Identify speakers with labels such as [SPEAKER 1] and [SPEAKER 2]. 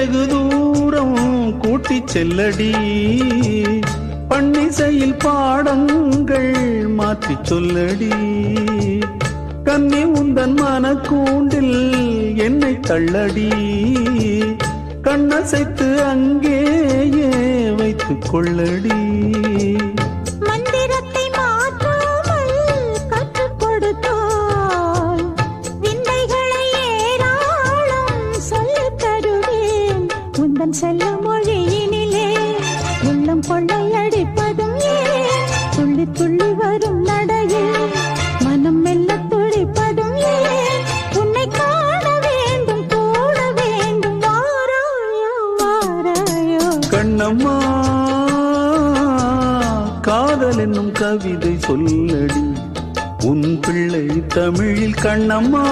[SPEAKER 1] வெகு தூரம் கூட்டி செல்லடி, பன்னிசையில் பாடங்கள் மாற்றி சொல்லடி. கன்னி உந்தன் மனக்கூண்டில் என்னை தள்ளடி, கண்ணசைத்து அங்கேயே வைத்துக் கொள்ளடி.
[SPEAKER 2] மந்திரத்தை மாற்றாமல் கற்றுக் கொடுத்தால் விந்தைகளை ஏராளம் சொல்லித் தருவேன். உந்தன் செல்ல மொழியினிலே உள்ளம் கொள்ளையடிப்பதும் ஏன், துள்ளி துள்ளி வரும் நடையில் மனம் மெல்ல துடிப்பதும் ஏன். உன்னை காண வேண்டும் கூட வேண்டும், வாராயோ வாராயோ.
[SPEAKER 1] கண்ணம்மா காதல் என்னும் கவிதை சொல்லடி, உன் பிள்ளை தமிழில் கண்ணம்மா.